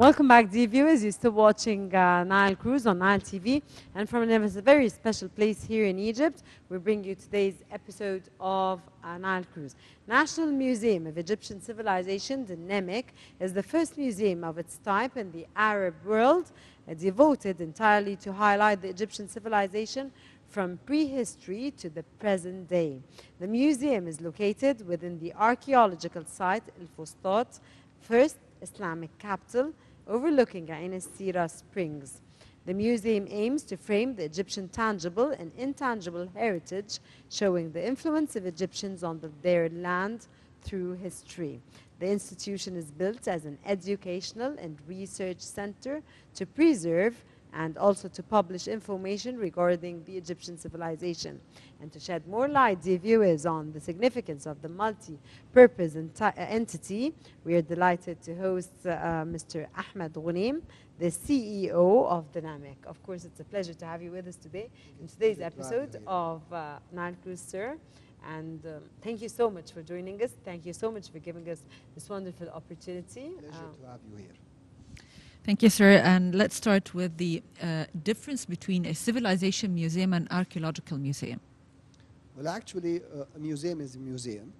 Welcome back, dear viewers. You're still watching Nile Cruise on Nile TV. And from a very special place here in Egypt, we bring you today's episode of Nile Cruise. National Museum of Egyptian Civilization, the NEMEC, is the first museum of its type in the Arab world, devoted entirely to highlight the Egyptian civilization from prehistory to the present day. The museum is located within the archaeological site El Fustat, first Islamic capital, overlooking Ain al-Sira Springs. The museum aims to frame the Egyptian tangible and intangible heritage, showing the influence of Egyptians on their land through history. The institution is built as an educational and research center to preserve and also to publish information regarding the Egyptian civilization. And to shed more light, dear viewers, on the significance of the multi-purpose entity, we are delighted to host Mr. Ahmed Ghoniem, the CEO of the NEMEC. Of course, it's a pleasure to have you with us today in today's episode of Nile Cruise, sir. And thank you so much for joining us. Thank you so much for giving us this wonderful opportunity. Pleasure to have you here. Thank you, sir. And let's start with the difference between a civilization museum and archaeological museum. Well, actually, a museum is a museum,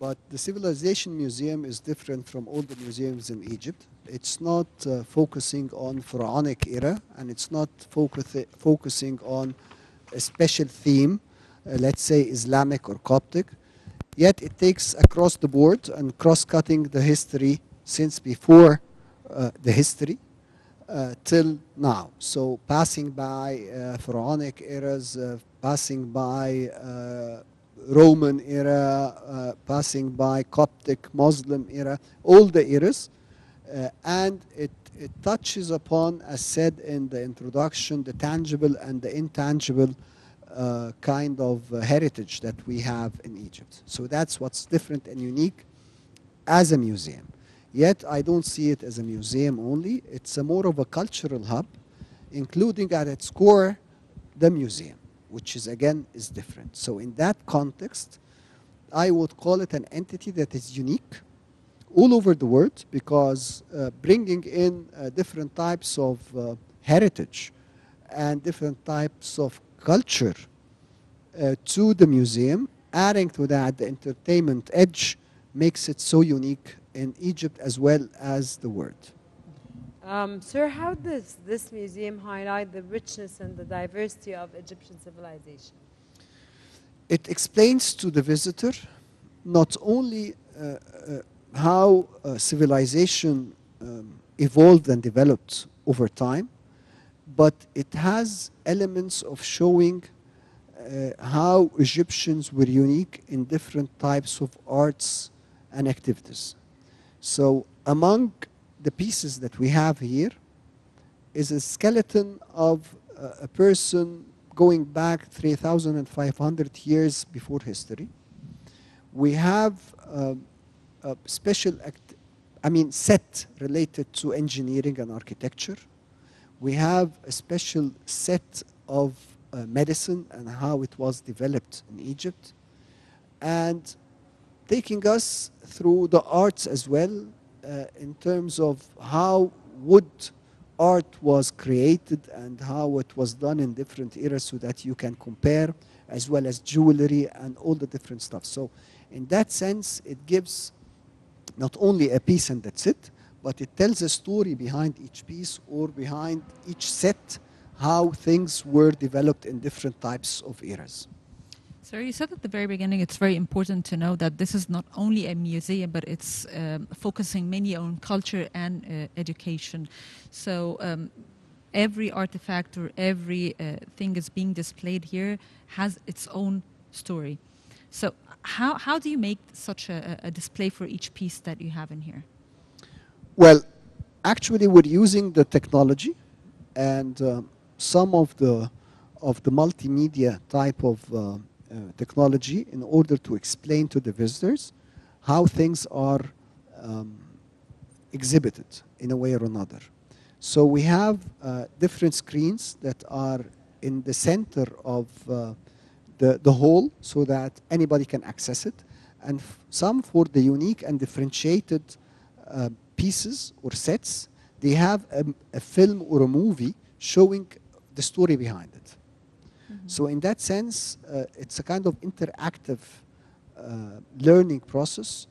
but the civilization museum is different from all the museums in Egypt. It's not focusing on pharaonic era, and it's not focusing on a special theme, let's say Islamic or Coptic. Yet it takes across the board and cross-cutting the history since before the history till now. So passing by pharaonic eras, passing by Roman era, passing by Coptic Muslim era, all the eras, and it touches upon, as said in the introduction, the tangible and the intangible kind of heritage that we have in Egypt. So that's what's different and unique as a museum. Yet I don't see it as a museum only. It's a more of a cultural hub, including at its core the museum, which is again is different. So in that context, I would call it an entity that is unique all over the world, because bringing in different types of heritage and different types of culture to the museum, adding to that the entertainment edge, makes it so unique in Egypt as well as the world. Sir, how does this museum highlight the richness and the diversity of Egyptian civilization? It explains to the visitor not only how civilization evolved and developed over time, but it has elements of showing how Egyptians were unique in different types of arts and activities. So among the pieces that we have here is a skeleton of a person going back 3,500 years before history. We have a special set related to engineering and architecture. We have a special set of medicine and how it was developed in Egypt, and taking us through the arts as well, in terms of how wood art was created and how it was done in different eras, so that you can compare, as well as jewelry and all the different stuff. So in that sense, it gives not only a piece and that's it, but it tells a story behind each piece or behind each set, how things were developed in different types of eras. Sir, you said at the very beginning it's very important to know that this is not only a museum, but it's focusing mainly on culture and education. So every artifact or every thing is being displayed here has its own story. So how do you make such a display for each piece that you have in here? Well, actually we're using the technology and some of the multimedia type of technology in order to explain to the visitors how things are exhibited in a way or another. So we have different screens that are in the center of the hall, so that anybody can access it, and some for the unique and differentiated pieces or sets they have a film or a movie showing the story behind it. So in that sense, it's a kind of interactive learning process.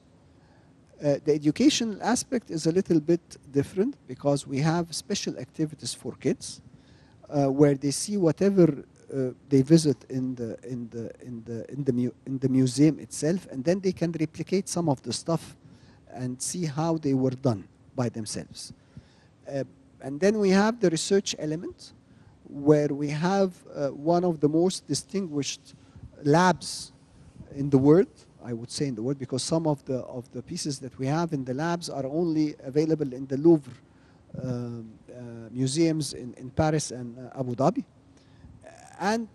The educational aspect is a little bit different because we have special activities for kids where they see whatever they visit in the museum itself, and then they can replicate some of the stuff and see how they were done by themselves. And then we have the research element, where we have one of the most distinguished labs in the world, I would say in the world, because some of the pieces that we have in the labs are only available in the Louvre museums in Paris and Abu Dhabi. And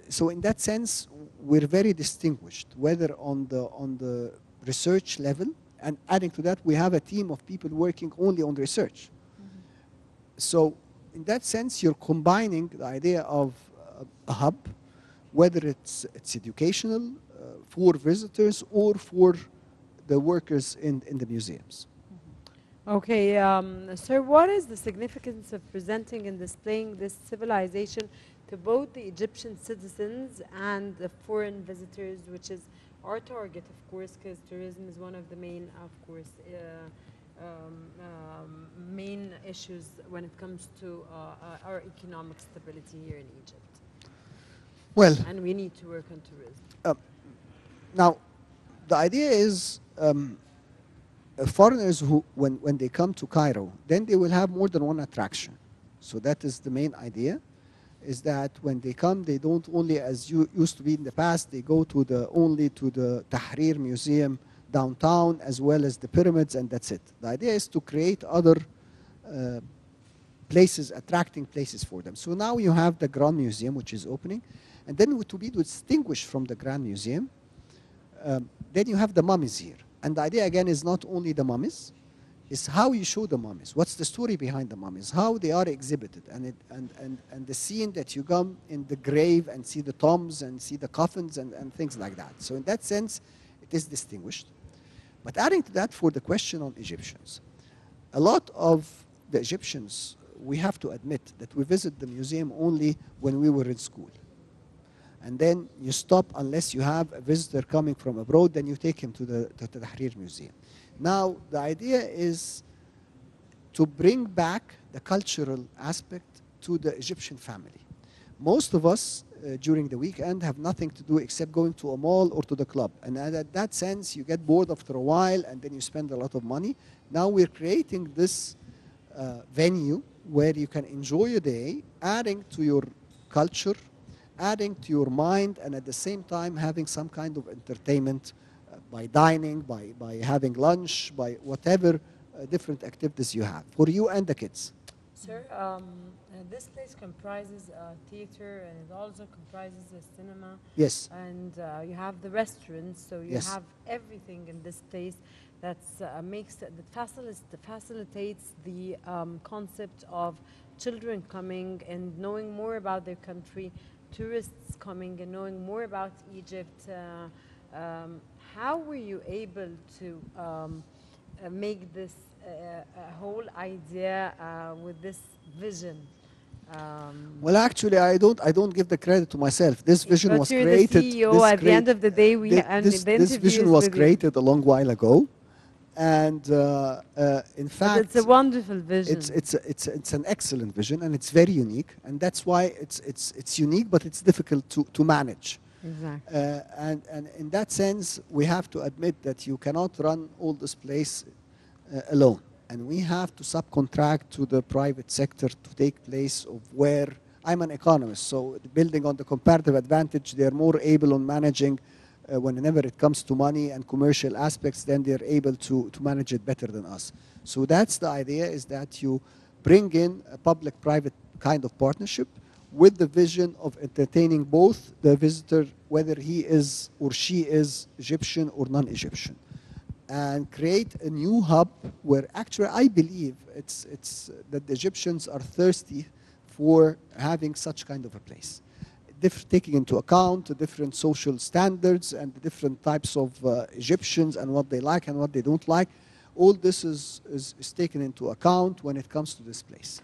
so in that sense, we're very distinguished, whether on the research level, and adding to that, we have a team of people working only on research. So in that sense, you're combining the idea of a hub, whether it's educational for visitors or for the workers in the museums. Okay, sir, what is the significance of presenting and displaying this civilization to both the Egyptian citizens and the foreign visitors, which is our target, of course, because tourism is one of the main, of course, main issues when it comes to our economic stability here in Egypt. Well, and we need to work on tourism. Now, the idea is foreigners who, when they come to Cairo, then they will have more than one attraction. So that is the main idea, is that when they come, they don't only, as you used to be in the past, they go to only to the Tahrir Museum downtown, as well as the pyramids, and that's it. The idea is to create other places, attracting places for them. So now you have the Grand Museum, which is opening, and then to be distinguished from the Grand Museum, then you have the mummies here. And the idea again is not only the mummies, it's how you show the mummies. What's the story behind the mummies? How they are exhibited, and the scene that you come in the grave and see the tombs and see the coffins and things like that. So in that sense, it is distinguished. But adding to that, for the question on Egyptians, a lot of the Egyptians, we have to admit that we visit the museum only when we were in school. And then you stop unless you have a visitor coming from abroad, then you take him to the Tahrir Museum. Now, the idea is to bring back the cultural aspect to the Egyptian family. Most of us during the weekend have nothing to do except going to a mall or to the club. And at that sense, you get bored after a while and then you spend a lot of money. Now we're creating this venue where you can enjoy a day, adding to your culture, adding to your mind, and at the same time having some kind of entertainment by dining, by having lunch, by whatever different activities you have for you and the kids. Sir, this place comprises a theater, and it also comprises a cinema. Yes. And you have the restaurants, so you Yes. have everything in this place that's facilitates the concept of children coming and knowing more about their country, tourists coming and knowing more about Egypt. How were you able to make this a whole idea with this vision? Well, actually, I don't give the credit to myself. This vision but was you're created. the CEO. At the end of the day, this vision was created a long while ago, and in fact, but it's a wonderful vision. It's an excellent vision, and it's very unique, and that's why it's unique, but it's difficult to manage. Exactly. And in that sense, we have to admit that you cannot run all this place alone. And we have to subcontract to the private sector to take place of where, I'm an economist, so building on the comparative advantage, they're more able on managing whenever it comes to money and commercial aspects, then they're able to manage it better than us. So that's the idea, is that you bring in a public-private kind of partnership with the vision of entertaining both the visitor, whether he is or she is Egyptian or non-Egyptian, and create a new hub where actually I believe it's that the Egyptians are thirsty for having such kind of a place. Taking into account the different social standards and the different types of Egyptians and what they like and what they don't like, All this is taken into account when it comes to this place.